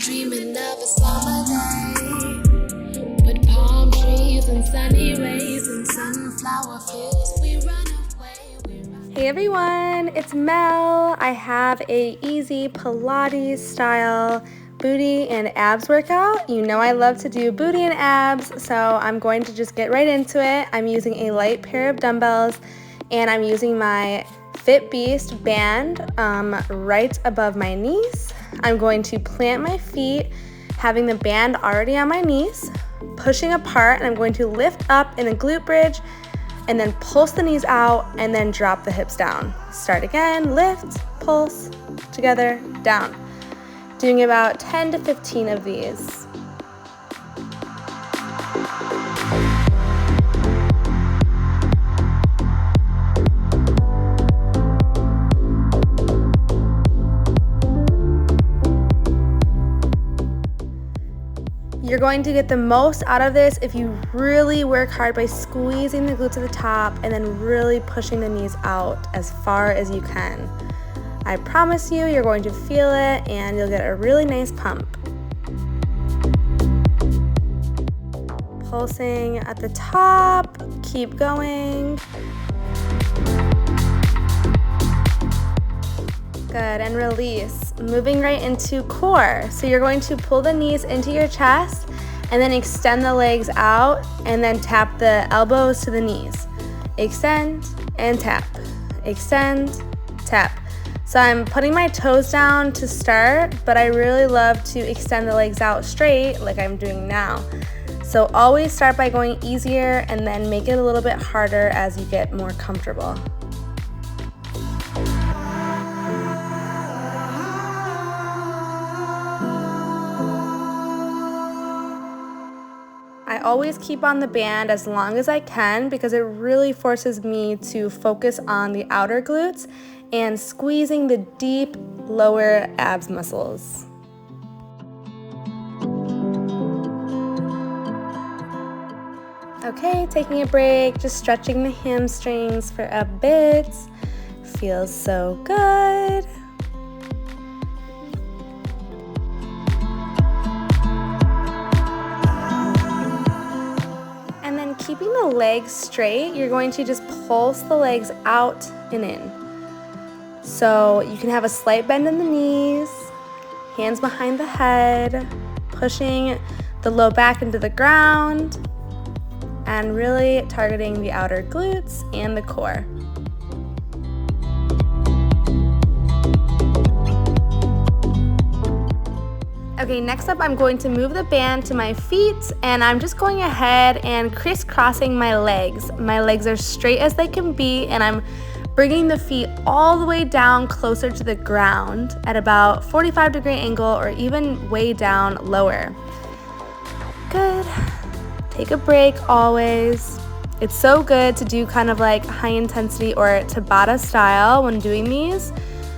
dreaming of a summer day with palm trees and sunny rays and sunflower fields. We run away. Hey everyone, it's Mel. I have a easy Pilates style booty and abs workout. You know I love to do booty and abs, so I'm going to just get right into it. I'm using a light pair of dumbbells and I'm using my Fit Beast band right above my knees. I'm going to plant my feet, having the band already on my knees, pushing apart, and I'm going to lift up in a glute bridge and then pulse the knees out and then drop the hips down. Start again, lift, pulse, together, down. Doing about 10 to 15 of these. You're going to get the most out of this if you really work hard by squeezing the glutes to the top and then really pushing the knees out as far as you can. I promise you, you're going to feel it and you'll get a really nice pump. Pulsing at the top, keep going. Good, and release. Moving right into core. So you're going to pull the knees into your chest and then extend the legs out and then tap the elbows to the knees. Extend and tap. Extend, tap. So I'm putting my toes down to start, but I really love to extend the legs out straight like I'm doing now. So always start by going easier and then make it a little bit harder as you get more comfortable. I always keep on the band as long as I can because it really forces me to focus on the outer glutes and squeezing the deep lower abs muscles. Okay, taking a break, just stretching the hamstrings for a bit. Feels so good. Keeping the legs straight, you're going to just pulse the legs out and in. So you can have a slight bend in the knees, hands behind the head, pushing the low back into the ground, and really targeting the outer glutes and the core. Okay, next up I'm going to move the band to my feet and I'm just going ahead and crisscrossing my legs. My legs are straight as they can be and I'm bringing the feet all the way down closer to the ground at about 45-degree angle or even way down lower. Good. Take a break always. It's so good to do kind of like high intensity or Tabata style when doing these.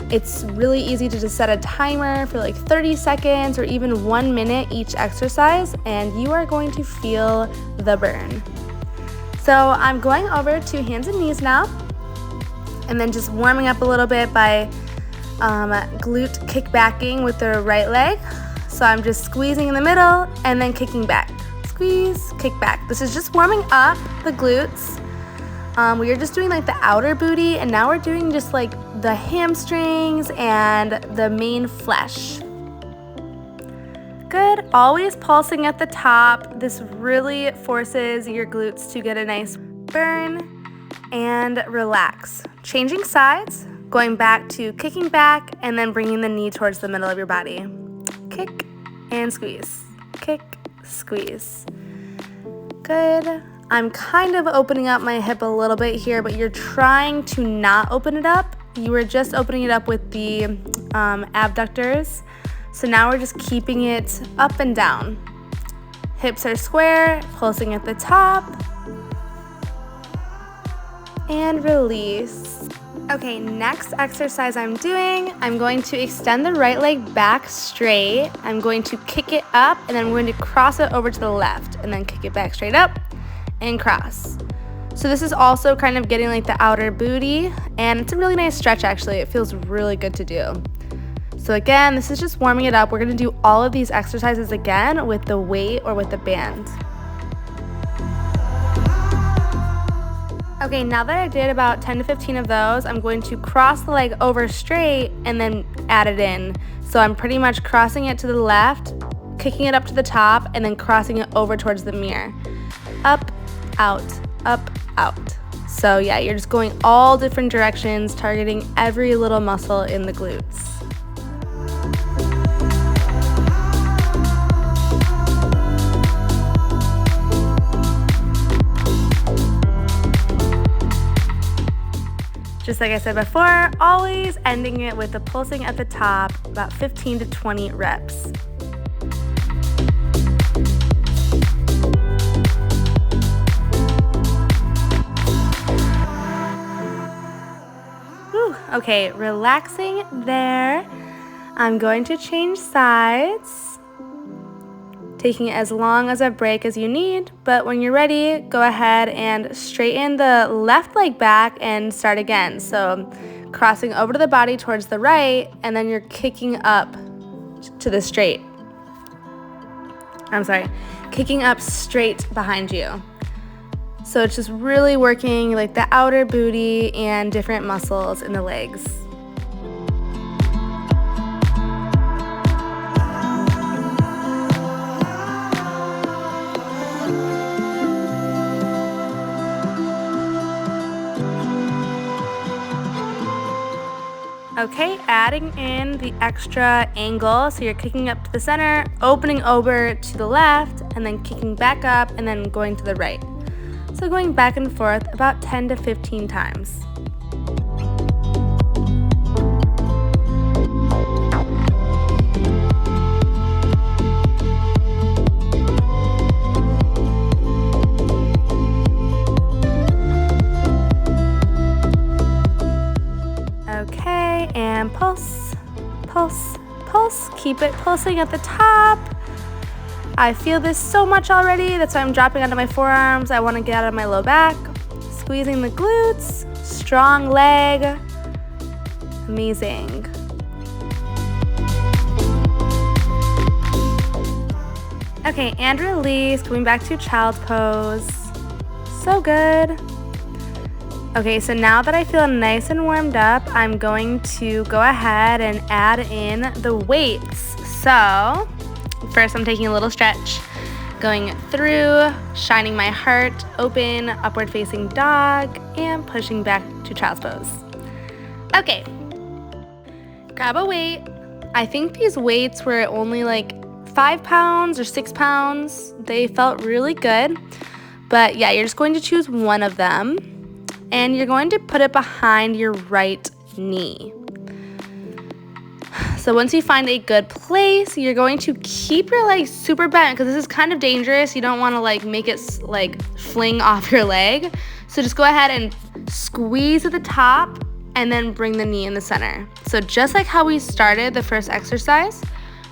It's really easy to just set a timer for like 30 seconds or even 1 minute each exercise and you are going to feel the burn. So I'm going over to hands and knees now and then just warming up a little bit by glute kickbacking with the right leg. So I'm just squeezing in the middle and then kicking back. Squeeze, kick back. This is just warming up the glutes. We are just doing like the outer booty and now we're doing just like the hamstrings and the main flesh. Good, always pulsing at the top. This really forces your glutes to get a nice burn and relax. Changing sides, going back to kicking back and then bringing the knee towards the middle of your body. Kick and squeeze, kick, squeeze. Good. I'm kind of opening up my hip a little bit here, but you're trying to not open it up. You were just opening it up with the abductors. So now we're just keeping it up and down. Hips are square, pulsing at the top. And release. Okay, next exercise I'm going to extend the right leg back straight. I'm going to kick it up and then I'm going to cross it over to the left and then kick it back straight up and cross. So this is also kind of getting like the outer booty and it's a really nice stretch actually. It feels really good to do. So again, this is just warming it up. We're going to do all of these exercises again with the weight or with the band. Okay, now that I did about 10 to 15 of those, I'm going to cross the leg over straight and then add it in. So I'm pretty much crossing it to the left, kicking it up to the top, and then crossing it over towards the mirror. Up, out, up, out. So yeah, you're just going all different directions, targeting every little muscle in the glutes. Just like I said before, always ending it with the pulsing at the top, about 15 to 20 reps. Whew, okay, relaxing there. I'm going to change sides, taking as long as a break as you need, but when you're ready, go ahead and straighten the left leg back and start again. So crossing over to the body towards the right, and then you're kicking up to the straight. Kicking up straight behind you. So it's just really working like the outer booty and different muscles in the legs. Okay, adding in the extra angle, so you're kicking up to the center, opening over to the left, and then kicking back up, and then going to the right. So going back and forth about 10 to 15 times. Okay, and pulse, pulse, pulse. Keep it pulsing at the top. I feel this so much already. That's why I'm dropping onto my forearms. I want to get out of my low back. Squeezing the glutes. Strong leg. Amazing. Okay, and release. Going back to child's pose. So good. Okay, so now that I feel nice and warmed up, I'm going to go ahead and add in the weights. So first I'm taking a little stretch, going through, shining my heart open, upward facing dog, and pushing back to child's pose. Okay, grab a weight. I think these weights were only like 5 pounds or 6 pounds. They felt really good, but yeah, you're just going to choose one of them. And you're going to put it behind your right knee. So once you find a good place, you're going to keep your leg super bent because this is kind of dangerous. You don't want to like make it like fling off your leg. So just go ahead and squeeze at the top and then bring the knee in the center. So just like how we started the first exercise,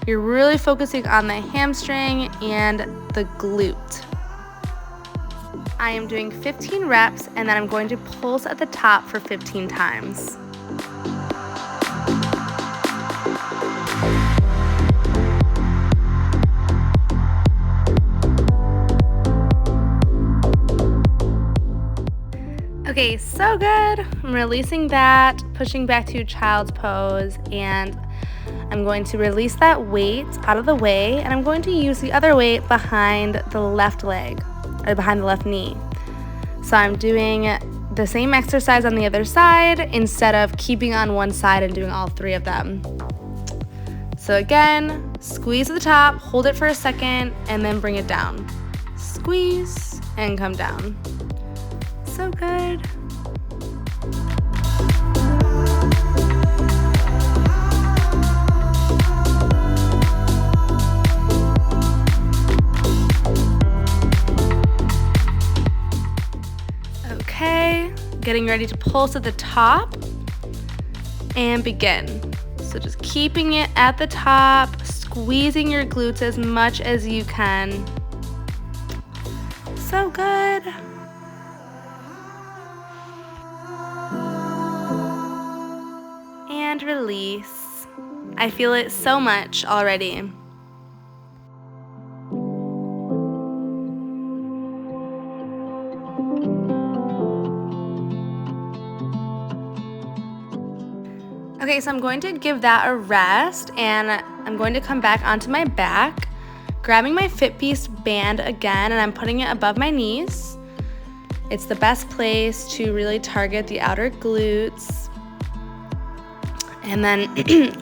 you're really focusing on the hamstring and the glute. I am doing 15 reps, and then I'm going to pulse at the top for 15 times. Okay, so good. I'm releasing that, pushing back to child's pose, and I'm going to release that weight out of the way, and I'm going to use the other weight behind the left leg, or behind the left knee. So I'm doing the same exercise on the other side instead of keeping on one side and doing all 3 of them. So again, squeeze at the top, hold it for a second, and then bring it down. Squeeze and come down. So good. Okay, getting ready to pulse at the top and begin. So just keeping it at the top, squeezing your glutes as much as you can. So good. And release. I feel it so much already. Okay, so I'm going to give that a rest, and I'm going to come back onto my back, grabbing my Fit Piece band again, and I'm putting it above my knees. It's the best place to really target the outer glutes. And then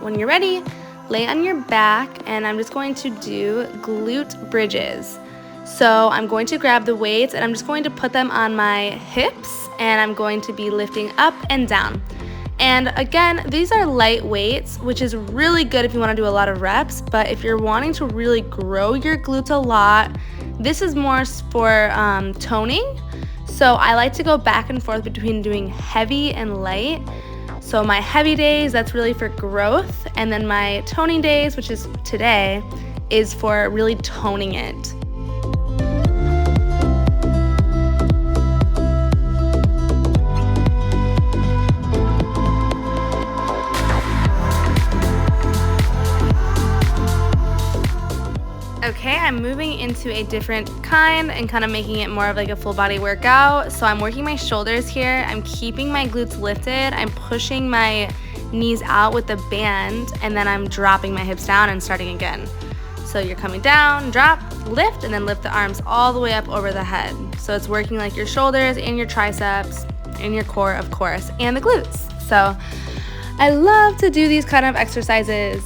when you're ready, lay on your back, and I'm just going to do glute bridges. So I'm going to grab the weights, and I'm just going to put them on my hips, and I'm going to be lifting up and down. And again, these are light weights, which is really good if you want to do a lot of reps, but if you're wanting to really grow your glutes a lot, this is more for toning. So I like to go back and forth between doing heavy and light. So my heavy days, that's really for growth, and then my toning days, which is today, is for really toning it. Okay, I'm moving into a different kind and kind of making it more of like a full body workout. So I'm working my shoulders here. I'm keeping my glutes lifted. I'm pushing my knees out with the band, and then I'm dropping my hips down and starting again. So you're coming down, drop, lift, and then lift the arms all the way up over the head. So it's working like your shoulders and your triceps and your core, of course, and the glutes. So I love to do these kind of exercises.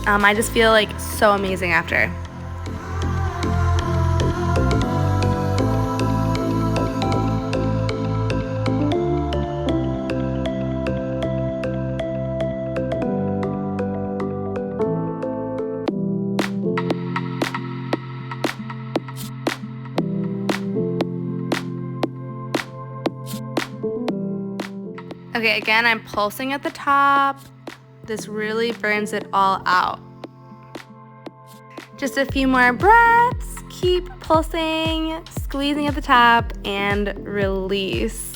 I just feel like so amazing after. Okay, again, I'm pulsing at the top. This really burns it all out. Just a few more breaths. Keep pulsing, squeezing at the top, and release.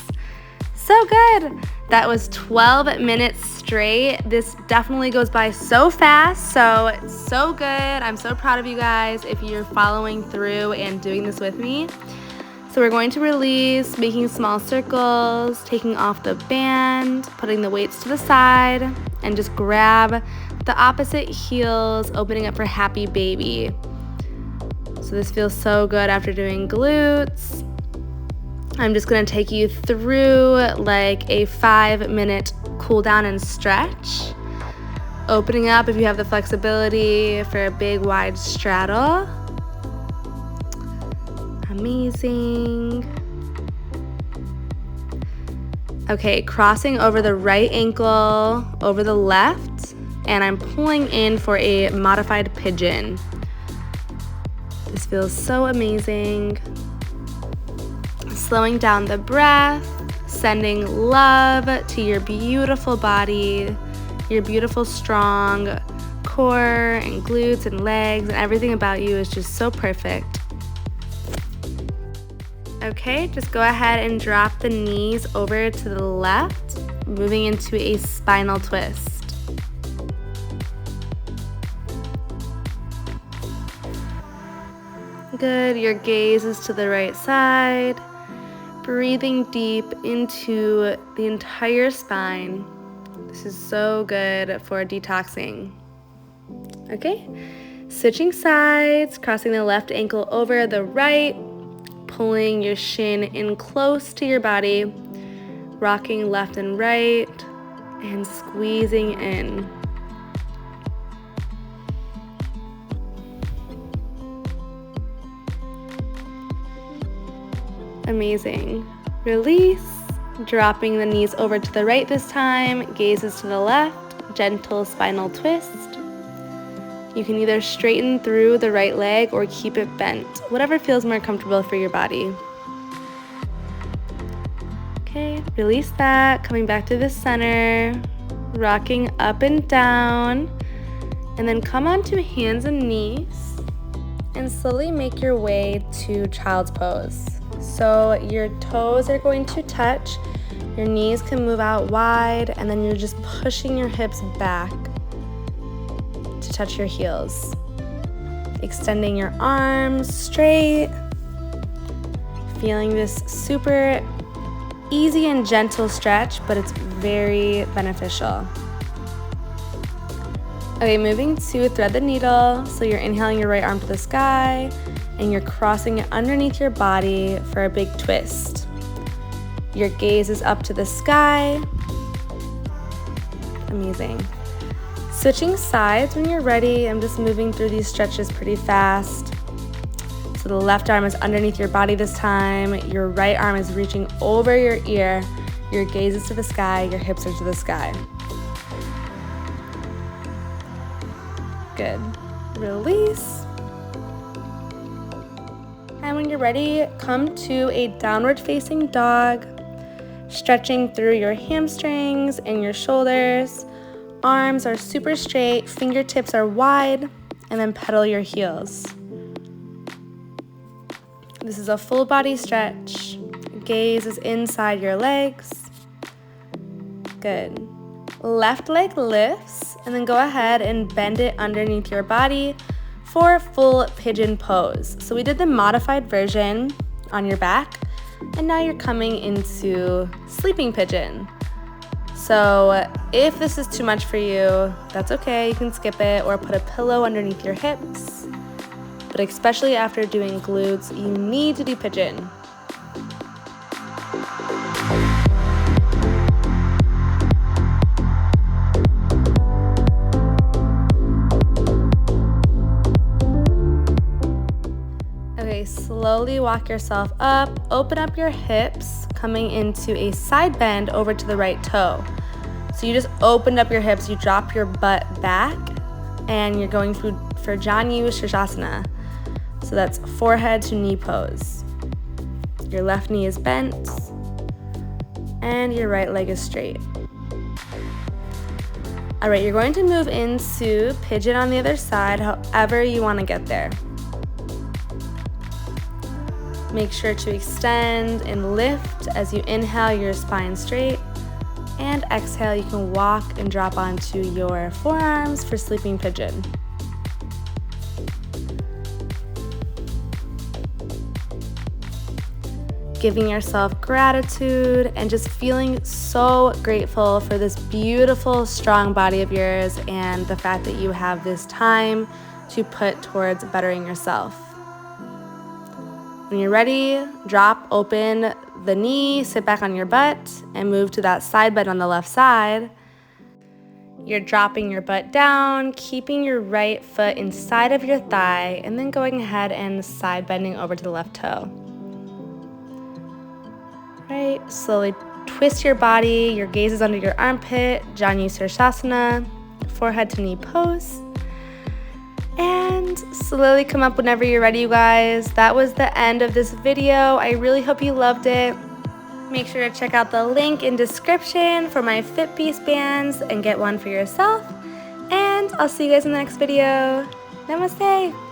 So good. That was 12 minutes straight. This definitely goes by so fast, so good. I'm so proud of you guys if you're following through and doing this with me. So we're going to release, making small circles, taking off the band, putting the weights to the side, and just grab the opposite heels, opening up for happy baby. So this feels so good after doing glutes. I'm just gonna take you through like a 5-minute cool down and stretch. Opening up if you have the flexibility for a big wide straddle. Amazing. Okay, crossing over the right ankle, over the left, and I'm pulling in for a modified pigeon. This feels so amazing. Slowing down the breath, sending love to your beautiful body, your beautiful strong core and glutes and legs, and everything about you is just so perfect. Okay, just go ahead and drop the knees over to the left, moving into a spinal twist. Good, your gaze is to the right side, breathing deep into the entire spine. This is so good for detoxing. Okay, switching sides, crossing the left ankle over the right, pulling your shin in close to your body, rocking left and right, and squeezing in. Amazing. Release, dropping the knees over to the right this time, gazes to the left, gentle spinal twist. You can either straighten through the right leg or keep it bent, whatever feels more comfortable for your body. Okay, release that, coming back to the center, rocking up and down, and then come onto hands and knees and slowly make your way to child's pose. So your toes are going to touch, your knees can move out wide, and then you're just pushing your hips back. to touch your heels. Extending your arms straight. Feeling this super easy and gentle stretch, but it's very beneficial. Okay, moving to thread the needle. So you're inhaling your right arm to the sky and you're crossing it underneath your body for a big twist. Your gaze is up to the sky. Amazing. Switching sides when you're ready. I'm just moving through these stretches pretty fast. So the left arm is underneath your body this time. Your right arm is reaching over your ear. Your gaze is to the sky. Your hips are to the sky. Good. Release. And when you're ready, come to a downward facing dog. Stretching through your hamstrings and your shoulders. Arms are super straight, fingertips are wide, and then pedal your heels. This is a full body stretch. Gaze is inside your legs. Good. Left leg lifts, and then go ahead and bend it underneath your body for full pigeon pose. So we did the modified version on your back, and now you're coming into sleeping pigeon. So if this is too much for you, that's okay. You can skip it or put a pillow underneath your hips. But especially after doing glutes, you need to do pigeon. Okay, slowly walk yourself up, open up your hips, coming into a side bend over to the right toe. So you just opened up your hips, you drop your butt back, and you're going through for Janu Sirsasana. So that's forehead to knee pose. Your left knee is bent, and your right leg is straight. All right, you're going to move into pigeon on the other side, however you want to get there. Make sure to extend and lift as you inhale your spine straight, and exhale, you can walk and drop onto your forearms for sleeping pigeon. Giving yourself gratitude and just feeling so grateful for this beautiful, strong body of yours and the fact that you have this time to put towards bettering yourself. When you're ready, drop open the knee, sit back on your butt, and move to that side bend on the left side. You're dropping your butt down, keeping your right foot inside of your thigh, and then going ahead and side bending over to the left toe. Right, slowly twist your body, your gaze is under your armpit, Janu Sirsasana, forehead to knee pose. And slowly come up whenever you're ready, you guys. That was the end of this video. I really hope you loved it. Make sure to check out the link in description for my Fit Beast bands and get one for yourself. And I'll see you guys in the next video. Namaste.